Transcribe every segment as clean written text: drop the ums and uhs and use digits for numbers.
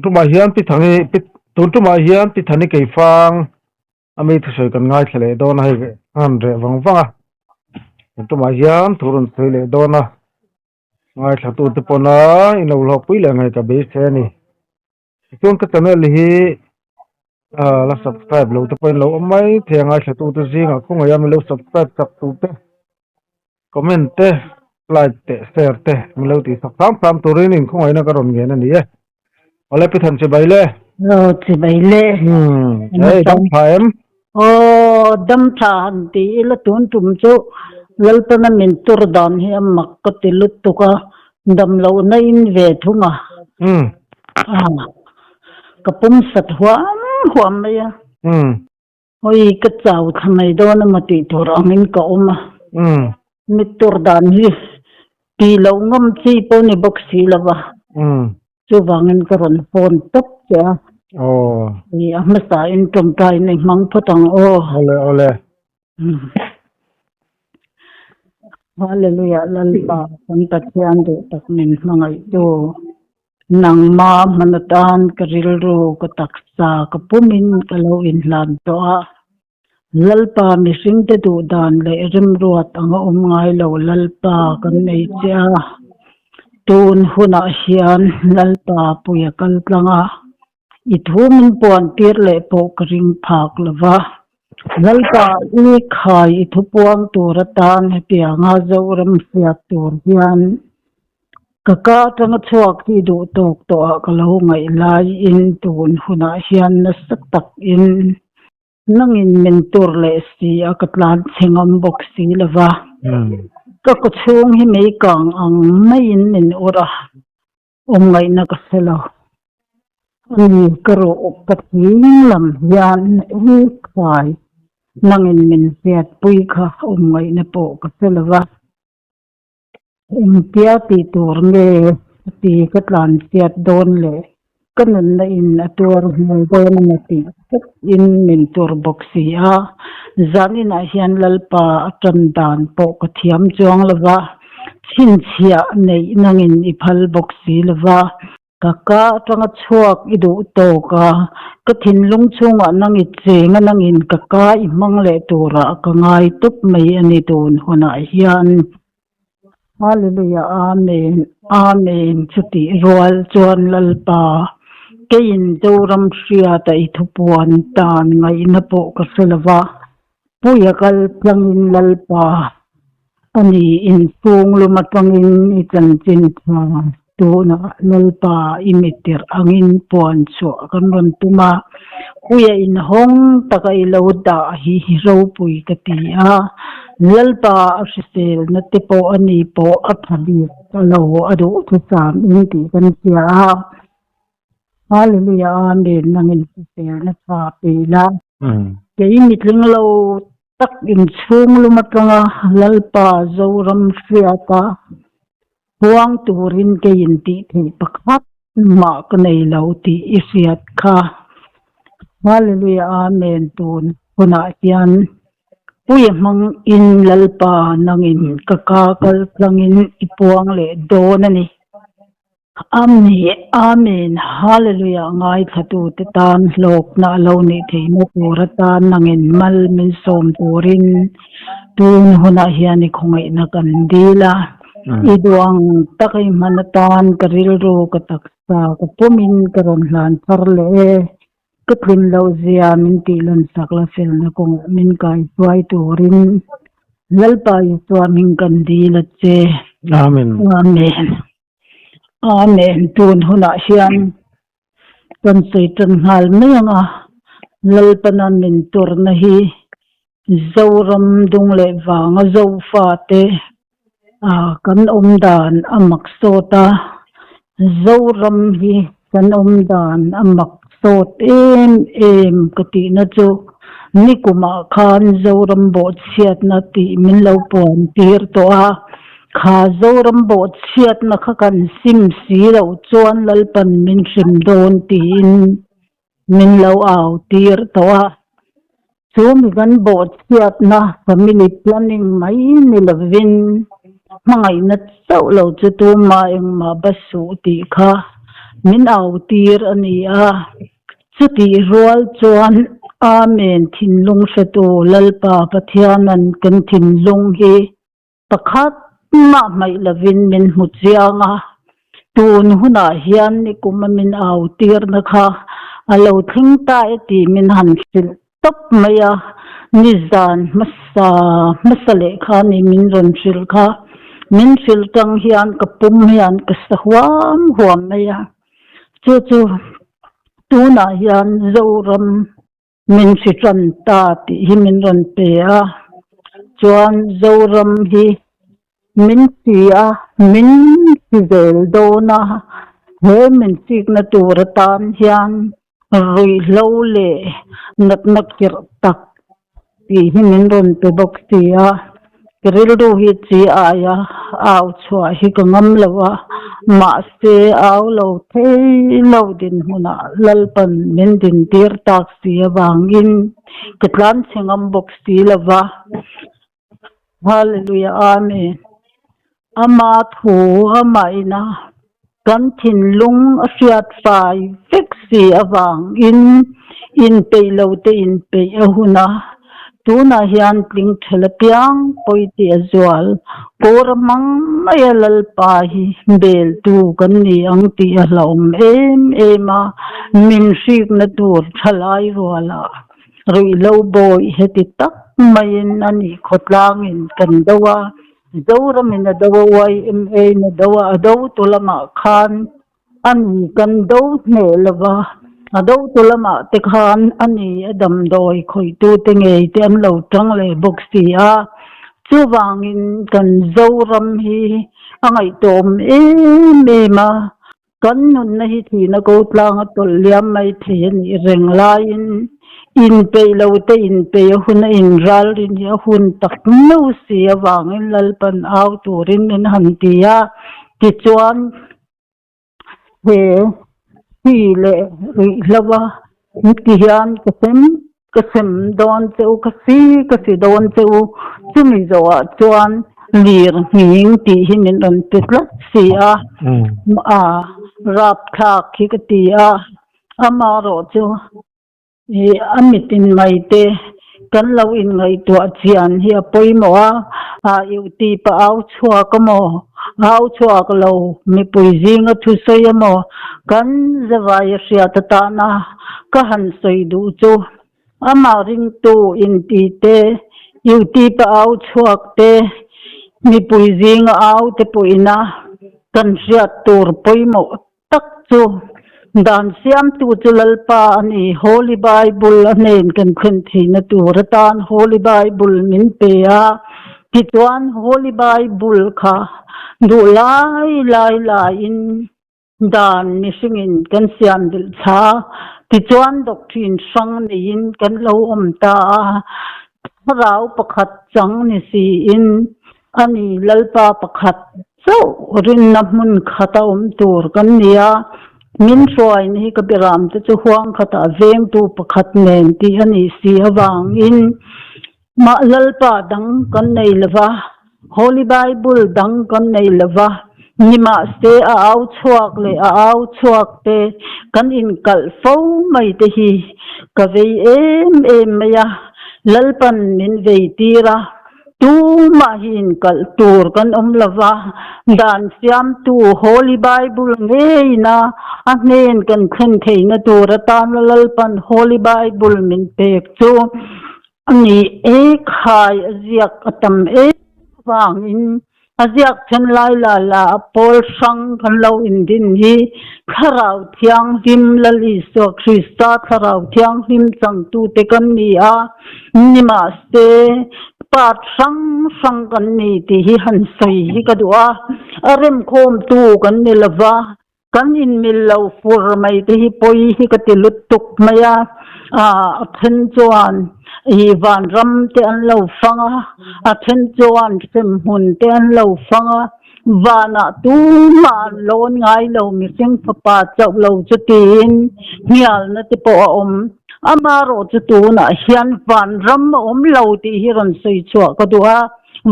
tu ma hian pi thangi tu ma hian pi thani kei fang ami thu soi kan ngai thle do na he han re wang wanga tu ma hian thurun thei le do na ngai thla tu te pona in lo lo pui le ngai ka be se ni chuan ka channel hi la subscribe lo te point lo mai the ngai thla tu te zinga khung ya mi lo subscribe sak tu te comment te like te share te mi lo ti sak sam turin in khung ai na ka ron nge na ni e ole pi than che bai le chỉ bảy lệ ei dam phaim đâm thà hành tí là tuấn trùm chỗ lal ta na min tur dan hi am mak ka ti lut tu ka dam lo na in ve thu ma ka pum sat huam ya oi ka chau khamai do na ma ti tur angin ka oma mi tur dan hi ti lo ngam chi po ni box si la ba chu wangin ka ron phone tok cha ni amma sa in tum tai nei mang phatang ole hallelujah lalpa santa thian do tak min mangai do nang ma manatan karil ro ka taksa ka pumin kalo in lan to a lalpa mi sing te du dan le rim ruat anga ngai lo lalpa kan nei cha tun huna hian lalpa puya kal tlanga I thumin puan tir le po kring phak lova lalpa I khai I thu puang turatan hepia nga zoram fiat tur hian kaka tanga chuak ti du tok to kalo ngai lai in tun huna hian na sak tak in nangin min tur le si akatlan chengam bok si lova ka ko chung hi mei kang ang mai in min ora ngai na ka selo ani karo kating lam yan hi khai nangin min fiat pui kha ngai na po ka selwa pia ti tur nge ti katlan fiat don le kanun na in atur mo bo na ti in min tur boxia zanin a hian lalpa atran dan po ka thiam chuang lawa chin chia nei nangin iphal boxi lawa kaka tanga chuak idu to ka kathin lung chunga nang I chenga nangin kaka imang le tura ka ngai tup mai ani tun hona hian hallelujah amen chuti roal chuan lalpa kein doram sia ta I thupuan tan ngai na po ka selwa puya kal plangin lalpa ani in pung lumatangin I chanchin tu na lalpa imitir angin puan so kan ron tuma kuya in hong takai lauda hi ro pui katia lalpa asisel na tipo ani po athabi lo adu tu sam inti kan sia hallelujah amen nangin sel na pa pila ke mitling lo tak in chung lumatanga lalpa zoram fiata huang turin ke inti thi pakhat ma kanei lo ti isiat kha hallelujah amen tun huna hian puya mang in lalpa nangin kakakal plangin ipuang le donani amen hallelujah ngai thatu te tan lok na lo ni theina turata nangin mal min som turin tun huna hian ni khongai na kandila iduang takai manatan karil ro kataksa kapumin karon hlan parle katrin lo zia min tilan sakla fel na kong min kai tuai turin lalpa yuswa min kandila che amen tun huna hian kan seitan hal mayanga lalpana min tur na hi zoram dung le wanga zo fa te kan dan amak sota zoram hi kan dan amak sot em kati na chu nikuma khan zoram bot siat na ti min lo pon tir to a kha zoram bot siat na kha kan sim si lo chuan lalpan min sim don tin min lo aw tir to a chu mi kan bo chiat na family planning mai ni lovin mangai na chau lo chu tu ma eng ma basu ti kha min au tir ani a chu ti rual chuan amen thin lung satu lalpa pathianan kan thin lung hi pakhat ma mai lovin min muchianga tun huna hian ni kumamin au tir na kha alo thing ta ti min han sil top maya nizan masale kha ni min ron sil kha min sil tang hian kapum hian kasahwam huam maya chu tuna hian zoram min sitran ta ti hi min ron pe a chuan zoram hi min sia min sizel dona he min sik na turatan hian rui lo le nak kir tak ti hi min ron pe bok sia kiril do hi chi aya aw chua hi ka ngam lawa ma se aw lo thei lo din huna lalpan min din tir tak sia wangin kitlan singam bok si lawa hallelujah amen ama thu ama ina kan thin lung a hriat fai fixi awang in pe lo te in pe a huna tuna hian tling thelapiang poiti azwal koramang mayalal pa hi bel tu kan ni ang ti a hlom ema min sik na tur thalai ruala rui lo boy heti tak mayin ani khotlangin kan dawa dawra min dawa YMA na dawa adaw tulama khan ani kan daw ne lava adaw tulama te khan ani adam doi khoi tu te ngei te an lo tang le boxia chuwangin kan zawram hi angai tom ma kan nun na hi thina ko tlang tol liam mai thien i reng lain in pe lo te in pe hun in ral rin ya hun tak no si awangin lalpan aw turin in hantia ti chuan he hi le lawa ti hian kasem don cheu kasi don cheu chumi zawa chuan lir hing ti hi min on tetla sia rap thak ki ka ti a amaro chu e amitin maite kan lo in ngai to chian hi apoi mo a yuti pa au chua ka mo au chua ka lo mi pui jing a thu soi mo kan zawai ria ta na ka han soi du chu ama ring tu in ti te yuti pa au chuak te mi pui jing au te puina kan ria tur poi mo tak chu dan siam tu chulalpa ani Holy Bible anen kan khunthi na turatan Holy Bible min pe a tituan Holy Bible kha du lai in dan misingin kan siam dil cha tituan doctrine sang ni in kan lo ta rau pakhat chang ni si in ani lalpa pakhat so rin na mun khata tur kan nia min roi ni ka biram te chu huang khata veng tu pakhat nen ti ani si awang in ma lalpa dang kan nei lawa Holy Bible dang kan nei lawa nima se a au chuak le a au chuak te kan in kal fo mai te hi ka vei em maya lalpan min vei tira tu ma hin kal tur kan lawa dan siam tu Holy Bible ngei na anen kan khen thei na tur tan lalpan Holy Bible min pek chu ani e khai aziak atam e wang in aziak chen lai la pol sang kan lo in din hi kharau thiang him lali so Krista kharau thiang him chang tu te kan ni a nima se pat sang kan ni ti hi han sai hi ka duwa arem khom tu kan ni lawa kan in mil lo fur mai te hi poi hi ka ti lut tuk maya then chuan i van ram te an lo fanga then chuan sem hun te an lo fanga vana tu ma lon ngai lo mi sing papa chau lo chutin hial na te po om amaro chutu na hian van ram om lo ti hiron sei chua ko duwa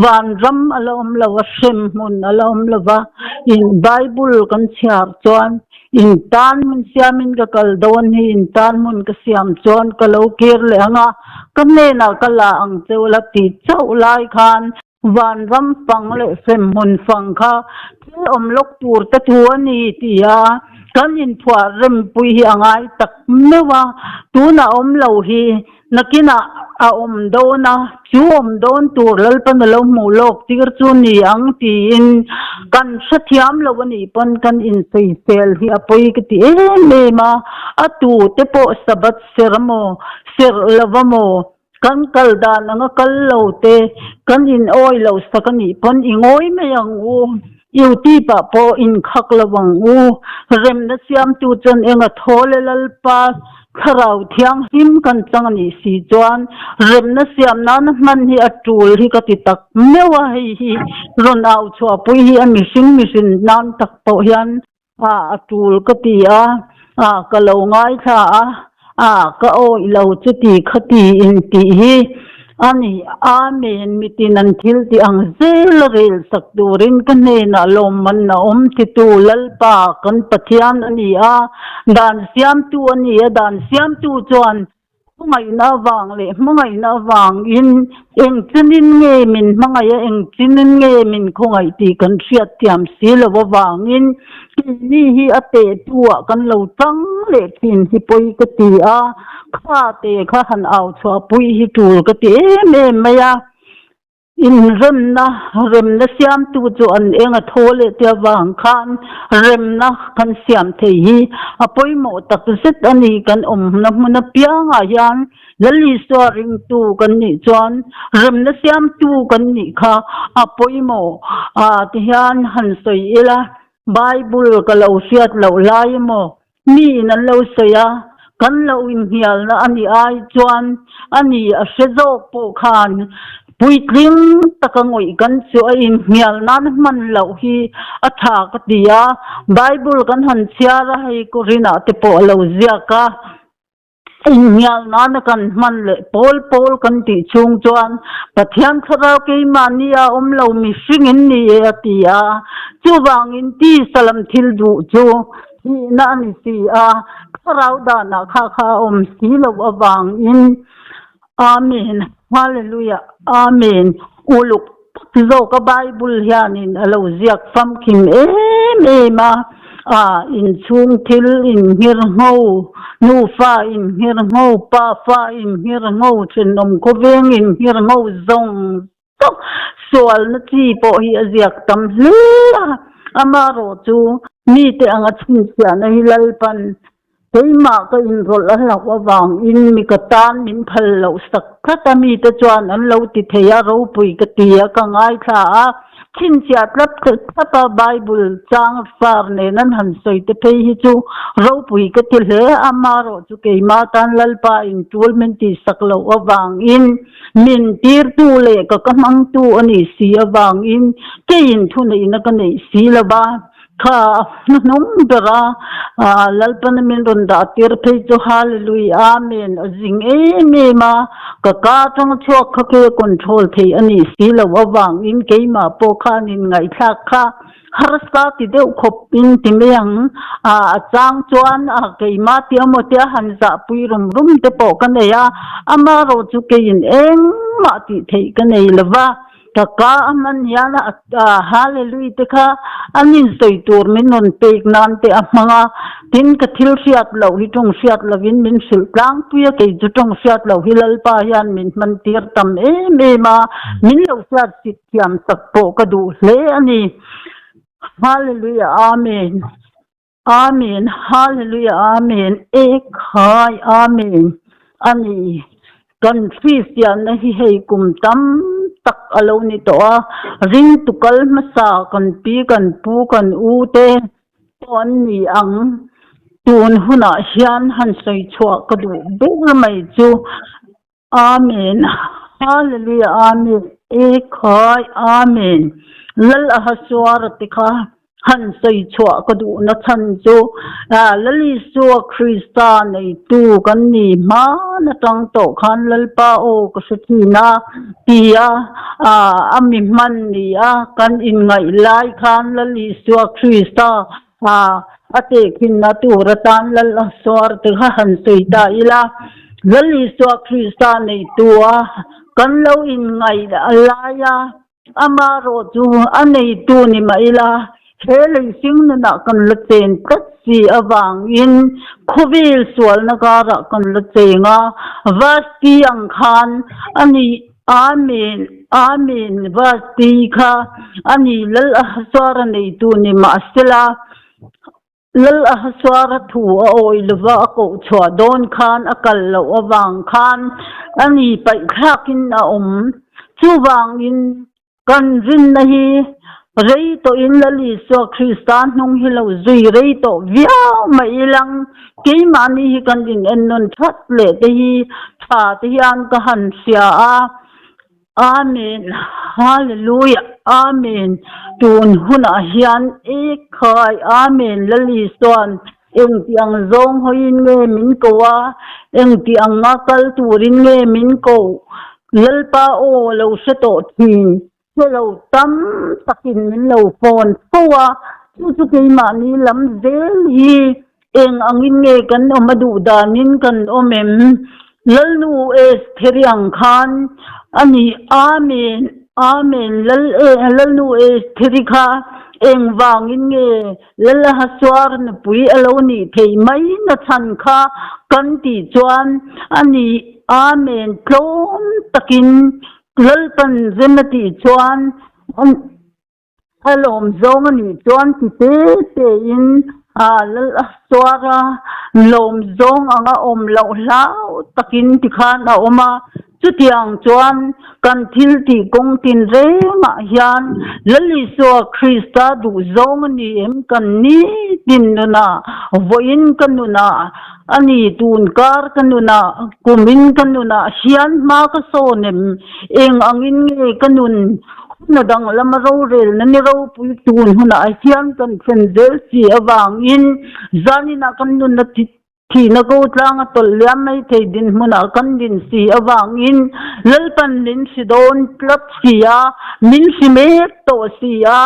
van ram alom lo shem mun alom lova in bible kan chiar chuan in tan mun siamin ka kaldon hi in tan mun ka siam chuan ka lo kir le anga kan ne na kala ang chula ti chau lai khan van ram pang le sem mun phang kha thil om lok tur ta thu ani tia kan in thwa rem pui hi angai tak mewa tu na om lo hi nakina a om do na chu om don tur lal pan lo mu lok tir chu ni ang ti in kan sathiam lo ani pan kan in sei sel hi apoi ki ti me ma atu te po sabat seramo ser lavamo kan kalda nanga kallo te kan in oi lo sakani pon ingoi me yang u yuti pa po in khak lawang u rem na siam tu chon enga thole lal pa kharau thiang him kan changani si chuan rem na siam nan man hi atul hi ka ti tak mewa hi ron au chua pui hi a mihring nan tak po hian a atul ka ti a ka lo ngai tha ka oi lo chu ti khati in ti hi ani amen mitinan thil ti ang zel rel sak durin kane na lom man na ti tu lalpa kan pathian ani dan siam tu ani dan siam tu chuan mangai na wang le mangai na wang in eng chinin nge min mangai eng chinin nge min khongai ti kan riat tiam si lo wang in ni hi ate tua kan lo tang le tin hi poi ka ti kha te kha han au chwa pui hi tur ka ti me maya in rem na siam tu chu an enga thole te wang khan rem na kan siam the hi apoi mo tak set ani kan na mun pia nga yan lali so ring tu kan ni chuan rem na siam tu kan ni kha apoi mo ti hian han soi ila bible ka lo siat lo lai mo mi nan lo soya kan lo in hial na ani ai chuan ani a sezo po khan puitling takangoi kan chu in hial nan man lo hi atha ka dia bible kan han chiara hai ko rina te po lo ziaka in hial nan kan man le pol kan ti chung chuan pathian khara ke mania lo mi singin ni atia chu wang in ti salam thil du chu hi na ni si kharau da na kha si lo awang in amen hallelujah amen uluk zo ka bible hianin alo ziak fam kim ma in chung thil in hir ngo nu fa in hir ngo pa fa in hir ngo chinom ko veng in hir ngo zong tok sual na chi po hi aziak tam hla amaro chu mi te anga chin sia na hilal pan ma ka in rol a lawa wang in mi ka tan min phal lo sak khata mi te chuan an lo ti theya ro pui ka tia ka ngai tha chin sia tlap khata bible chang far ne nan han soi te phei hi chu ro pui ka ti hle amaro chu ke ma tan lalpa in tul men ti sak lo awang in min tir tu le ka kamang tu ani si awang in ke in thu nei na ka nei si la ba kha nung dara lalpan min ron da tir phei chu hallelujah amen jing me ma ka tang chuak kha ke control thei ani si lo awang in keima po khan in ngai thak kha harsa ti deu khop in timyang chang chuan keima ti amotia hanza pui rum te po kan ya ama ro chu ke in eng ma ti thei kan nei lova kaka aman yana hallelujah te kha anin soi tur min non pek nan te amanga tin ka thil siat lo hi tong siat lovin min sil tlang puya ke ju tong siat lo hilal pa yan min man tir tam me ma min lo siat sit kiam sak po ka du le ani hallelujah amen amen hallelujah amen ek hai amen ani kan Christian na hi hei kum tam tak alo ni to ring tukal masa kan pi kan pu kan u te ton ni ang tun huna hian han sai chua ka du be mai chu amen hallelujah amen ek hai amen lal ahaswar tikha han sei chwa kadu na chan chu lali suwa krista nei tu kan ni ma na tang to khan lalpa o ka sathina tia ami man ni kan in ngai lai khan lali suwa krista ate kin na tu ratan lal ahaswar tikha han sei ta ila lali suwa krista nei tu kan lo in ngai alaya amaro chu anei tu ni maila hele sing na kan la chen kat si awang in khovil sual na kara kan la chenga vasti ang khan ani amen amen vasti kha ani lal ahsara nei tu ni ma sila lal ahsara thu oi lwa ko chwa don khan akal lo awang khan ani pai khakin a chuwang in kan rin nahi rei to in lali so kristan nung hilo zui rei to via mai lang ke mani hi kan din en non that le te hi tha te hian ka han sia amen hallelujah amen tun huna hian e khai amen lali son eng tiang zong hoin nge min ko wa eng tiang ngakal turin nge min ko lalpa o lo se to thin hello tam takin min lo phone powa chu ke mani lam zel hi eng angin nge kan omadu danin kan omem lalnu es theriang khan ani amen amen lalnu es therikha eng wangin nge lal haswar na pui aloni thei mai na chan kha kan ti chuan ani amen tlom takin lalpan zenati chuan alom zong ani chuan ti te in lal swara lom zong anga om lo hlau takin ti khan a oma chutiang chuan kan thil ti kong tin re ma hian lali so krista du zong ani em kan ni tin na voin kanuna ani tun kar kanuna kumin kanuna hian ma ka sonem eng angin nge kanun na dang lamaro rel na ni ro pu tun huna hian kan fenzel si awang in zanina kanun na thi na go tlang tol liam mai thei din huna kan din si awang in lalpan din si don klap sia min si me to sia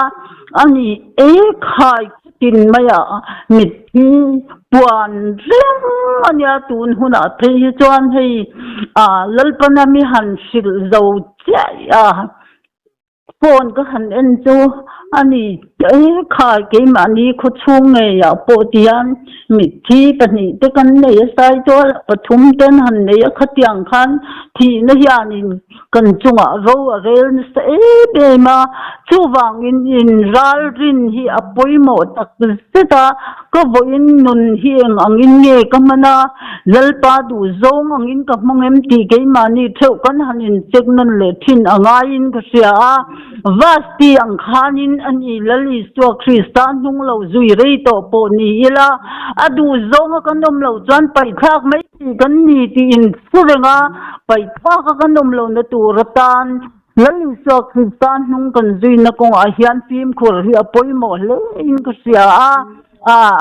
ani e khai tin maya mit hi puan rem anya tun huna thei chuan hei lalpan mi han sil zo cha phone ka han en chu ani e khai ke mani khu chung nge ya po tian mit thi pani te kan ne sai to pathum ten han ne khatiang khan thi na hianin kan chunga ro rel se be ma chuwang in ral rin hi apoi mo tak seta ko voin nun hi angin nge kamana lalpa du zong angin ka mongem ti ke mani theu kan hanin cheknan le thin angain ka sia vasti ang khanin ani lali so kristan nung lo zui rei to po ni ila adu zong kanom lo chan pai khak mai ti kan ni ti in surenga pai khak kanom lo na tu ratan lali so kristan nung kan zui na kong a hian phim khur hi apoi mo le in ka sia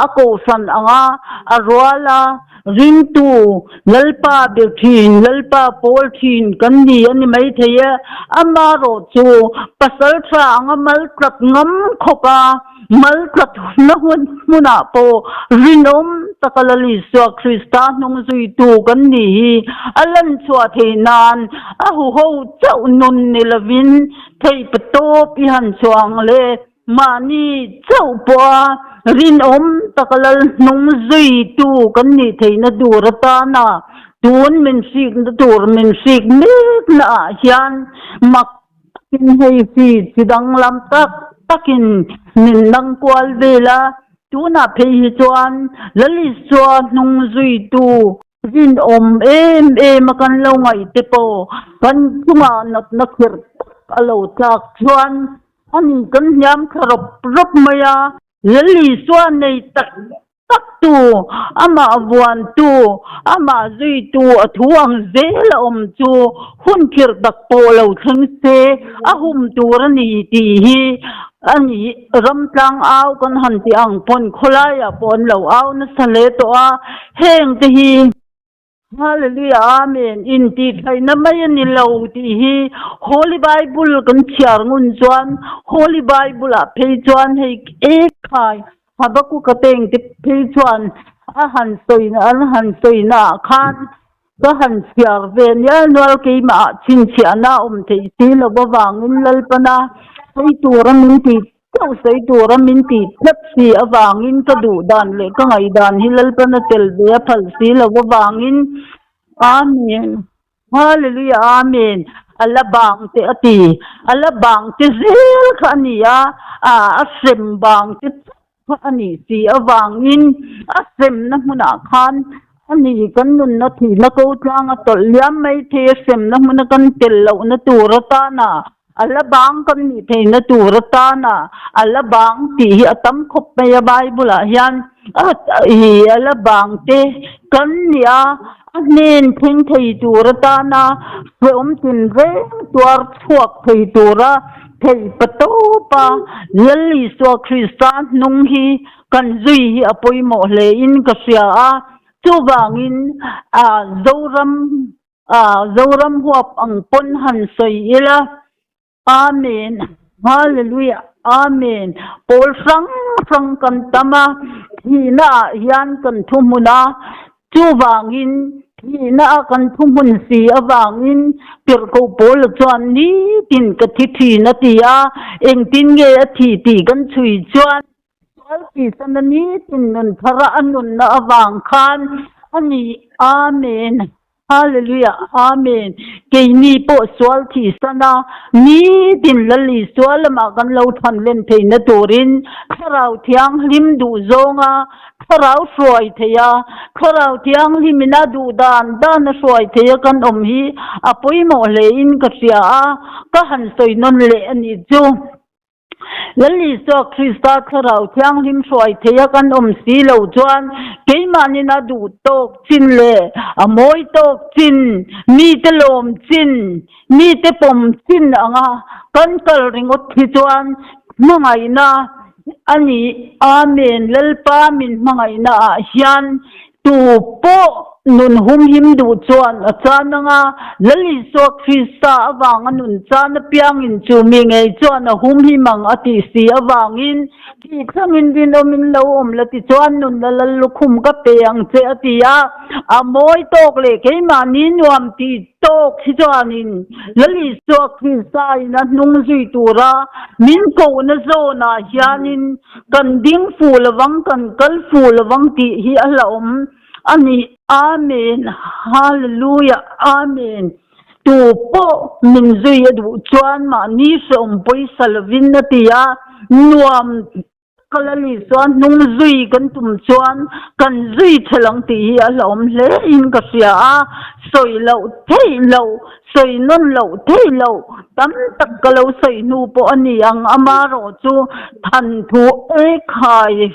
ako san anga arwala rintu lalpa bethin lalpa polthin kandi ani mai theye amaro chu pasal tha anga mal klat ngam khoka mal klat na hun muna po rinom takalali so krista nong zui tu kandi alan chwa theinan hu ho chau nun nilavin thei patop ihan chuang le mani chau po rin takalal nung zui tu kan ni thei na durata na tun min sik na tur min sik mek na hian mak kin hei fi sidang lam tak takin min nang kwal vela tu na phei chuan lali swa nung zui tu rin em kan lo ngai te po kan chunga na khir alo tak chuan ani kan nyam kharop rop maya lali swa nei tak tak tu ama buan tu ama zui tu athuang zel chu hun khir dak po lo thang se ahum tur ani ti hi ani ramtlang aw kan han ti ang pon khulaya pon lo aw na sale to a heng ti hi Hallelujah, amen. Indeed, kay namayan ni ti hi Holy Bible kan chiyar ngun chuan Holy Bible a pei chuan hei ek khai habaku kateng ti pei chuan a han soina khan ka han chiyar ven ya nol ke ma chin chiana thei ti lo bawangin lalpana sei turam min ti Kau sei turam min ti thlap si awangin ka du dan le ka ngai dan hilal pana tel be phal si lo wangin amen hallelujah amen alabang te ati alabang te zel khania asem bang te ani si awangin asem na muna khan ani kan nun na thi na ko tlang atol liam mai the sem na muna kan tel lo na turata na alabang kan ni the na turata na alabang ti atam khop mai Bible hian hi alabang te kan nia anen thing thei turata na som tin re tuar thuak thei tura thei pato pa lali so Kristan nung hi kan zui hi apoi mo le in ka sia a chuwangin zoram huap ang pon han soi ila amen hallelujah amen pol sang kan tama hina hian kan thumuna chuwangin hina kan thumun si awangin pirko pol chuan ni tin ka thi na tia eng tin nge thi kan chui chuan ki sanani tin nun thara anun na awang khan ani amen hallelujah amen ke ni po swal thi sana ni tin lali swal ma kan lo than len theina turin kharau thiang lim du zonga kharau soi theya kharau thiang limina du dan soi theya kan hi apoi mo le in ka sia ka han soi non le ani chu lali so Krista kharau thiang lim soi theya kan si lo chuan keimani na du tok chin le amoi tok chin mi te lom chin mi te pom chin anga kan kal ringot thi chuan mangai na ani amen lalpa min mangai na hian tu po nun hum him du chuan achana nga lali so Krista awang nun chana piang in chu mi ngei chuan hum hi mang ati si awangin ki khangin din omin lo lati chuan nun lal lukhum ka peang che atia amoi tok le ke mani nuam ti tok hi chuanin lali so Krista ina nung zui tura min ko na zona hianin kan ding fu lawang kan kal fu lawang ti hi alaom ani amen hallelujah amen tu po min zui adu chuan ma ni som poi salvin na tia nuam kalali chuan nung zui kan tum chuan kan zui thelang ti hi alom hle in ka sia soi lo thei lo soi non lo thei lo tam tak ka lo soi nu po ani ang amaro chu than thu e khai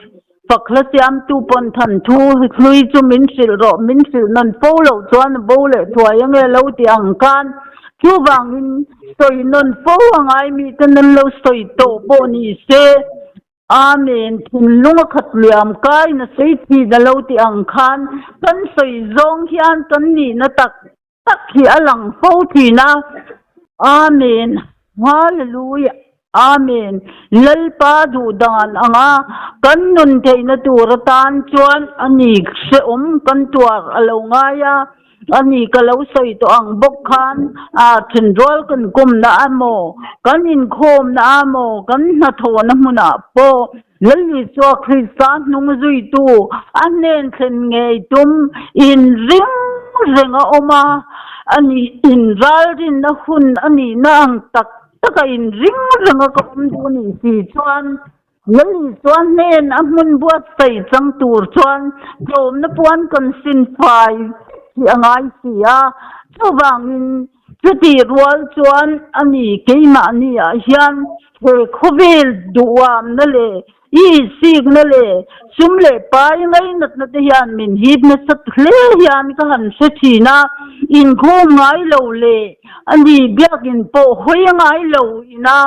pakla tiam tu pon than thu hlui chu min sil nan polo chuan bole thua yang lo ti ang kan chu wangin soi non po angai mi tan lo soi to po ni se amen thin lunga khat liam kai na sei thi da lo ti ang khan kan soi zong hian kan ni na tak hi alang fo thi na amen hallelujah amen lalpa du dan anga kan nun theina turatan chuan ani se kan tuar alonga ya ani kalau soi to ang bok khan thinrol kan kum na amo kan in khom na amo kan na thona muna po lali so Kristan nung zui tu anen thlen ngei tum in ring oma ani in ral din na hun ani nang tak taka in ring ka du ni si chuan lali chuan nen amun buat sai chang tur chuan tom na puan kan sin phai si angai sia chuwangin chuti rual chuan ani keima ni hian he khovel duam na le signal sumle pai ngai nat na hian min hit na sat hle hian ka han se thina in khom ngai lo le ani biakin po hoi ngai lo ina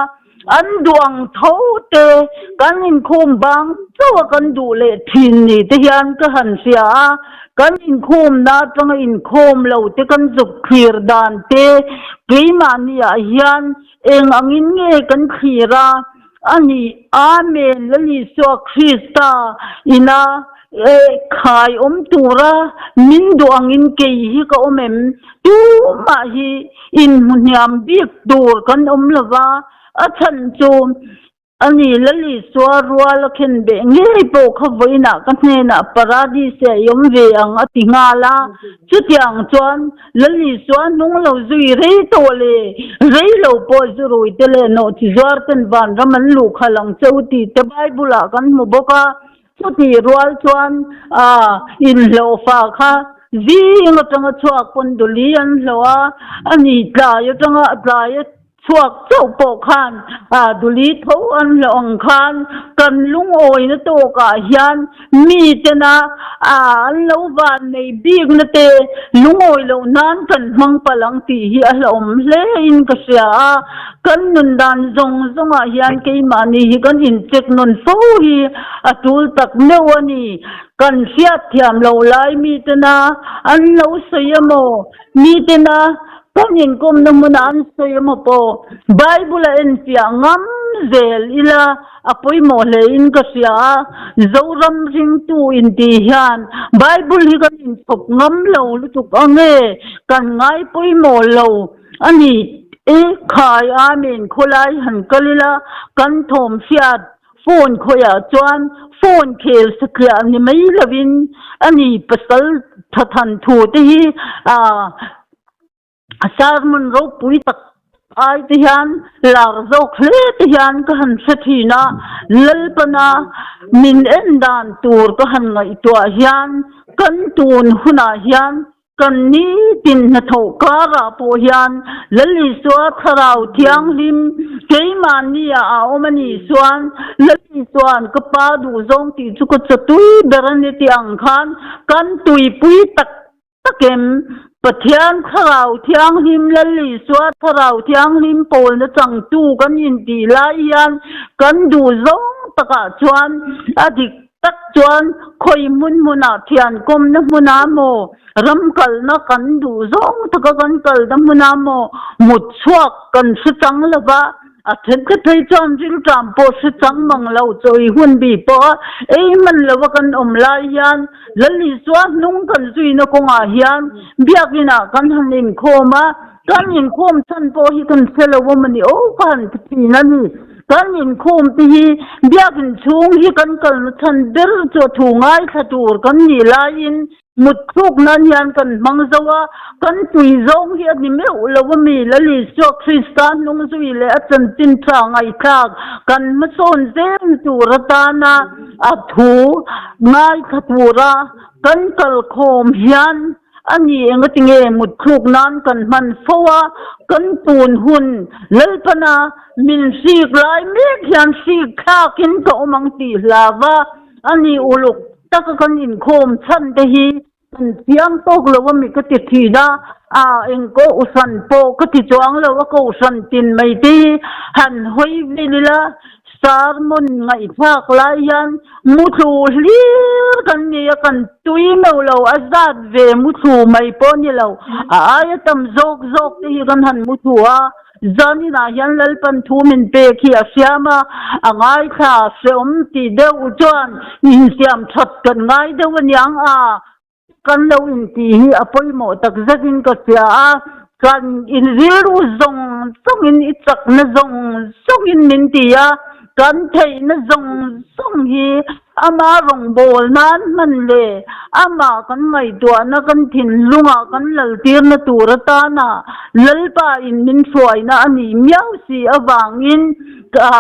an duang thau te kan in khom bang chawa kan du le thin ni te hian ka han sia kan in khom na tanga in khom lo te kan juk khir dan te keimania hian eng angin nge kan khira ani amen lali so Krista ina khai tura min duangin ke hi ka omem tu ma hi in munyam bik dur kan lawa achan chu ani lali so rual khen be nge po khavoina kan ne na paradi se yom ve ang atinga la chutiang chuan lali so nung lo zui re to le re lo po zurui te le no ti zwar ten van raman lu khalang chauti te bible kan mu boka chuti rual chuan in lo fa kha zi ngatanga chuak pon dulian loa ani tla yo tanga tla yo chuak chau po khan duli tho an long khan kan lung oi na to ka hian mi te na an lo van nei big na te lung oi lo nan kan mang palang ti hi a hlom hle in ka sia kan nun dan zong zonga hian ke mani hi kan in chek non fo hi atul tak ne wani kan sia thiam lo lai mi te na an lo sayamo mi te na kanin kum namunan soy mo po Bible en siya ngam zel ila apoy mo lein kasya zoram ring tu intihan Bible hi kan infop ngam lo lutuk ange kan ngay poy mo lo ani khai amin kulay han kalila kan thom siyat phone khoya chuan phone khel sakya ni mai lovin ani pasal thathan thu te hi sarmun ro pui tak ai te hian lar zo khle te hian ka han sathina lalpana min en dan tur ka han ngai to hian kan tun huna hian kan ni tin na tho kara po hian lali so tharau thiang lim keimania a omani swan lali swan ka pa du zong ti chu ko chatui darani ti ang khan kan tui pui tak takem pathian tharau thiang lim lali so tharau thiang lim pol na chang tu kan in ti lai yan kan du zong taka chuan adik tak chuan khoi mun muna thian kom na muna mo ram kal na kan du zong taka kan kal da muna mo mut chuak kan su chang lava a then ka thai cham jil tam po su chang mang lo choi hun bi po ei man lawa kan lai yan lali swa nung kan zui na ko nga hian biakina kan hanin khoma kan in khom chan po hi kan selo mani o kan ti na ni kan in khom ti hi biakin chung hi kan kal nu chan ber cho thu ngai khatur kan ni lain mut khuk nan yan kan mangzawa kan tui zong hi ani me ulawa mi lali so Kristan nung zui le achan tin tra ngai khak kan ma son zen tu ratana a thu ngai khatura kan kal khom hian ani engatinge mut khuk nan kan man fowa kan tun hun lalpana min sik lai me hian sik khakin ka omang ti lava ani uluk tak kan in khom chan te hi kan piang tok lo mi ka ti thida eng ko usan po ka ti chuang lo ko usan tin mai ti han hoi velila sarmon ngai phak lai yan muthu hlir kan ni kan tui no lo azad ve muthu mai po ni lo ayatam zok zok ti kan han muthu zani na yan lalpan thu min pe khi asyama angai kha seom ti de uchuan in siam that kan ngai de wanyang kan lo in ti hi apoi mo tak zakin ka sia kan in rilu zong song in ichak na zong song in min ti kan thei na zong song hi ama rong bol nan man le ama kan ngai tua na kan thin lunga kan lal tir na turata na lalpa in min fuai na ani miau si awangin ka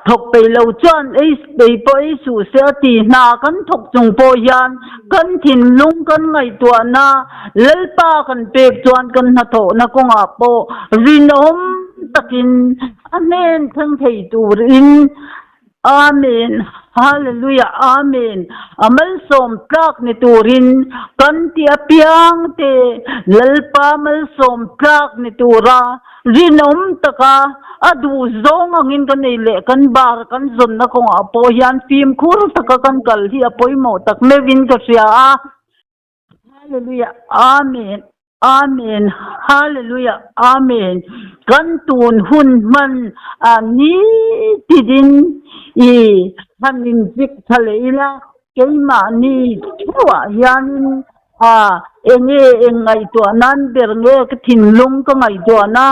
thok pe lo chuan ei pe po ei su se ti na kan thok chung po yan kan thin lung kan ngai tua na lalpa kan pek chuan kan na tho na ko nga po rinom takin amen thang thei tur in amen Hallelujah. Amen. Amal som plak ni turin kan ti apiang te lalpa mal som plak ni tura rinom taka adu zong angin kan ile kan bar kan zon na kong apo yan film kur taka kan kal hi apoy mo tak mevin ka siya. Hallelujah. Amen. Amen. Hallelujah. Amen. Kantun hun man ni tidin i hanin zik thalela keima ni chua yanin engai to nan bernge kathin lung ka ngai to na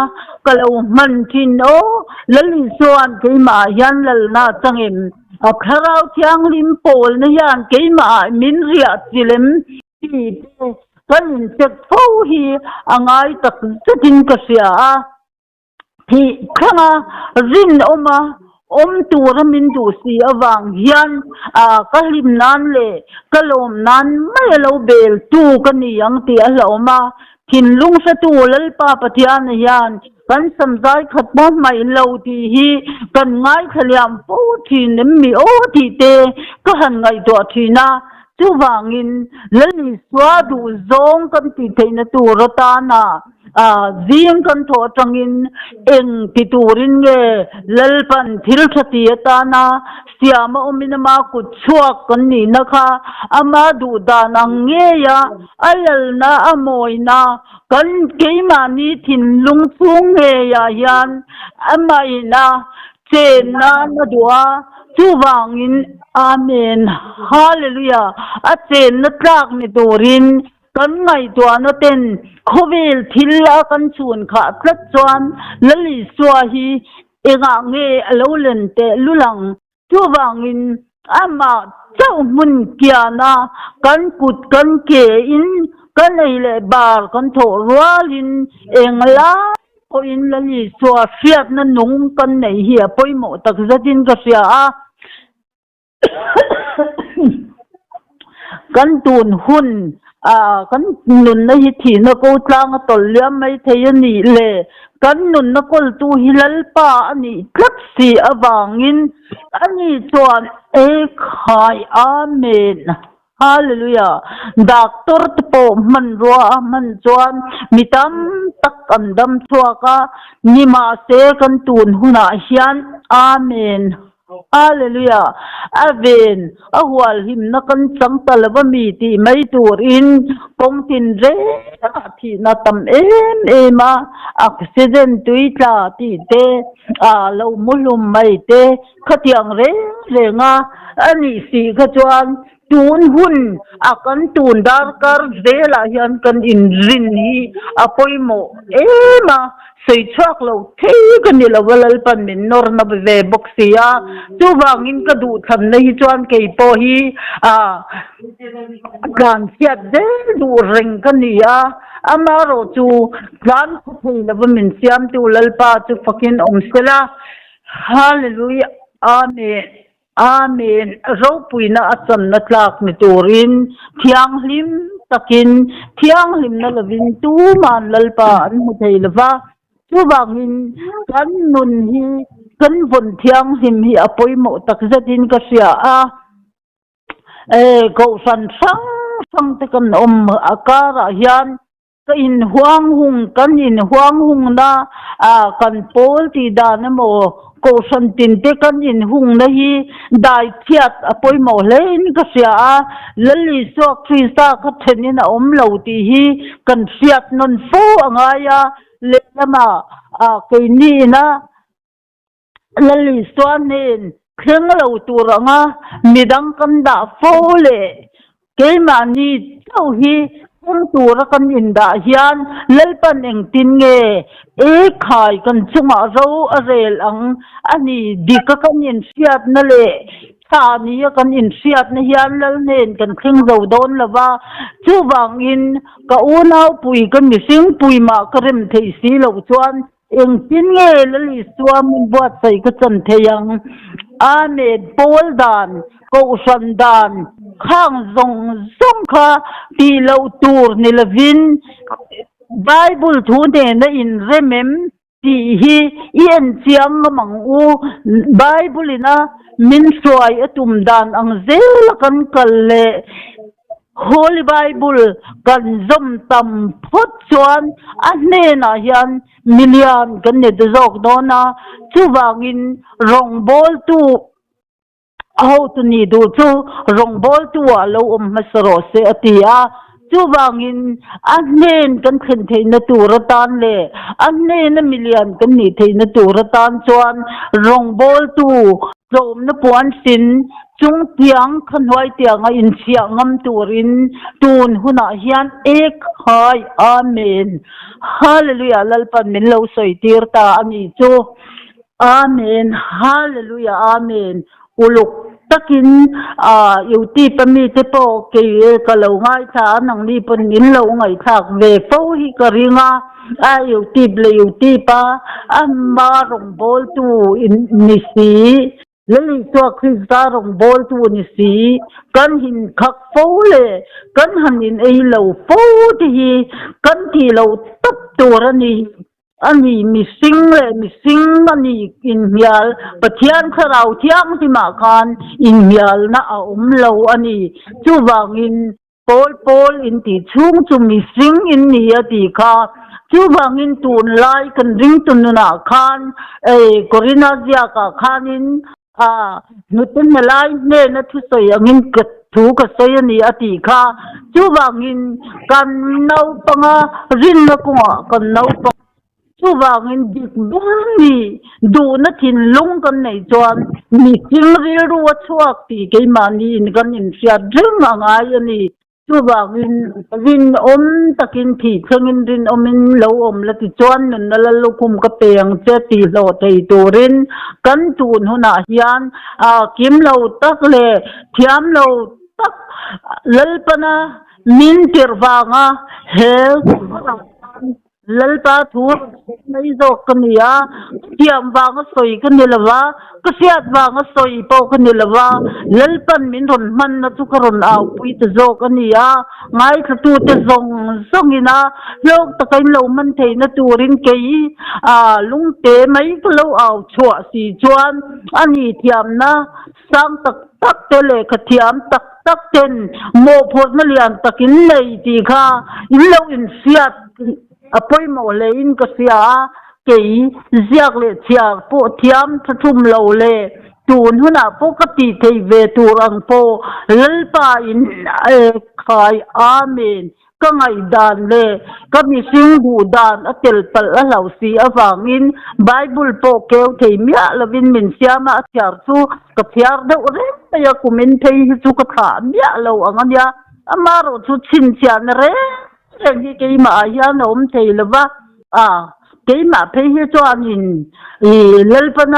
kalau man thin o lali suan keima yan lal na changem kharau thiang lim pol na yan keima min ria tilem ti kan sek fo hi angai tak tin ka sia thì khanga rin oma tura min du si awang hian kalim nan le kalom nan mai lo bel tu kaniyang ti aloma thin lung sa tu lal pa patian hian kan samjai khatma mai lo ti hi kan ngai khaliam pu thin mi o ti te ka han ngai to thina chu wangin lali swa du zong kan ti theina tu rota na zing kan tho tangin eng piturin nge lalpan thil thati atana siama ominama ku chuak kan ni nakha ama du danang nge ya alal na amoy na kan keima ni thin lung chung nge ya yan amai na chen na nadua chuwangin amen hallelujah a chen na tlak ni turin kan ngai to na ten khovel thilla kan chun kha tlat chuan lali swa hi enga nge alo len te lulang chuwangin ama chau mun kiana kan kut kan ke in kan le bar kan tho rualin engla ko in lali swa fiat na nung kan nei hi poimo tak zatin ka sia kan tun hun kan nun na hi thi na ko tlang tol liam mai thei ani le kan nun na kol tu hilal pa ani tlak si awangin ani chuan e khai amen hallelujah doctor po man ruwa man chuan mitam tak andam chuaka nima se kan tun huna hian amen hallelujah aven ahwal him na kan chang talaba mi ti mai tur in kong tin re thi na tam ema accident tuita ti te lo mulum mai te khatiang re nga ani si kha chuan tun hun akan tun dar kar zela hian kan in rin hi apoimo ema sei chak lo thei kan ni lo walal pan min nor na ve boxia chu wangin ka du tham na hi chuan ke po hi kan siat de du reng kan ni amaro chu plan khu thei la min siam tu lalpa chu fakin om sela hallelujah amen amen ro puina acham na tlak ni turin thiang hlim takin thiang hlim na lovin tu man lalpa an mu thei lova chu wangin kan nun hi kan von thiang hlim hi apoi mo tak zatin ka sia ko san sang te kan om akara hian ka in huang hung kan in huang hung na kan pol ti dan mo ko san tin te kan in hung na hi dai thiat apoi mo len ka sia lali so krista ka thenin om lo ti hi kan fiat non fo angaya le lama ke ni na lali so nen kheng lo turanga midang kan da fo le ke mani chau hi kung tura kan inda hian lalpan eng tin nge khai kan chunga ro arel ang ani dika kan in siat na le thani kan in siat na hian lal nen kan khing zo don lawa chu wangin ka unau pui kan mising pui ma karem thei si lo chuan eng tin nge lali suam min buat sai ka chan theyang amen pol dan ko san dan khang zong kha ti lo tur ni lavin bible thu ne na in remem ti hi ien chiang mang u Bible ina min suai atum dan ang zel kan kalle Holy Bible kan zom tam phot chuan ane na hian million kan ne dozok dona chuwangin rongbol tu how to ni do chu rongbol tu alo masaro se atia chuwangin anen kan khen theina turatan le anen na million kan ni theina turatan chuan rongbol tu zom na puan sin chung tiang khanwai tiang a in siangam turin tun huna hian ek hai amen hallelujah lalpan min lo soi tirta ani chu amen hallelujah amen uluk takin yuti pami te po ke kalau ngai tha nang ni pon min lo ngai thak ve fo hi karinga yuti ble yuti pa amma rong bol tu in nisi lali to krista rong bol tu nisi kan hin khak fo le kan hanin ei lo fo ti kan ti lo tap turani ani missing ani in mial pathian kharau thiam ti ma khan in mial na a lo ani chuwangin pol in ti chung chu missing in ni ati kha chuwangin tun lai kan ring tun na khan korina zia ka khanin nutun na lai ne na thu soi angin kat thu ka soi ani ati kha chuwangin kan nau panga rin na ko kan nau chuwangin dik bani do na thin lung kan nei chuan mi ting ril ruwa chuak ti ke mani in kan in sia dring angai ani chuwangin rin takin thi thangin rin omin lo la ti chuan nun na la lukum ka peng che ti lo thei turin kan tun huna hian kim lo tak le thiam lo tak lalpana min tirwanga hel lalpa thur nei zo kania tiam wang soi kanilawa kasiat wang soi po kanilawa lalpan min ron man na chu karon aw pui te zo kania ngai thatu te zongina lok takai lo man thei na turin kei lungte mai lo aw chua si chuan ani thiam na sang tak te le khathiam tak ten mo phot na lian takin nei ti kha in lo in siat apoi mo le in ka sia kei ziak le chiak po thiam thum lo le tun huna po ka ti thei ve turang po lalpa in khai amen ka ngai dan le ka mi sing bu dan atel pal a lau si awangin bible po keu thei mia lovin min siama atyar chu ka phiar de re ya kumin thei chu ka tha mia lo angania amaro chu chin chian re cái cái mà ya nó thấy là va cái mà thấy hết cho anh lên phần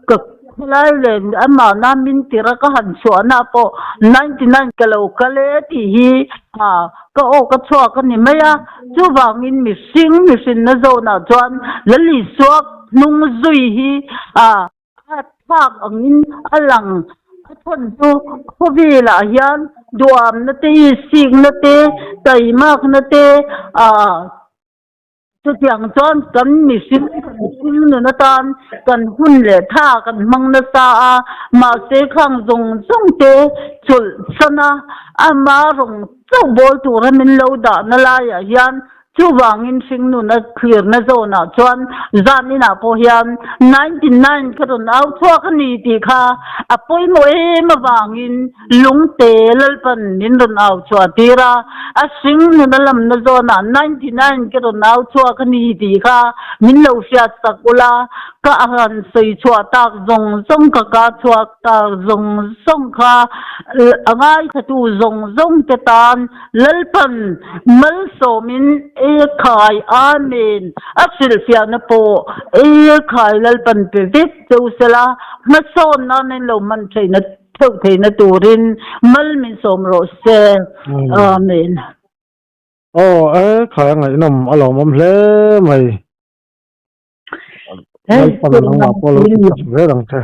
cực lại lên mà nam min tira cái hành số na po 99 cái lẽ thì cái ô cái số cái này mấy chú vàng in missing nó zo na chuan lali suak nung zui hi thak angin alang thon chu khovi la hian duam na te sing na te tai mak na te chu tiang chon kan mi sim na tan kan hun le tha kan mang na sa ma se khang zong te chul sana ama rong chau bol tu ra min lo da na la ya hian chuwangin sing nu na khir na zo na chuan zan ina po hian 99 karon aw thua khani ti kha apoi mo ma wangin lungte lalpan nin ron aw chua tira a sing nu na lam na zo na 99 karon aw thua khani ti kha min lo sia sakula ka aran sei chua tak zong ka chua ta zong kha angai thatu zong te tan lalpan mal so min khai amen aksil fia na po khai lalpan pe vit chusela mason na nen lo man thei na thau thei na turin mal min som ro se amen khai ngai nom alo mom hle mai lalpan na po lo ve dang the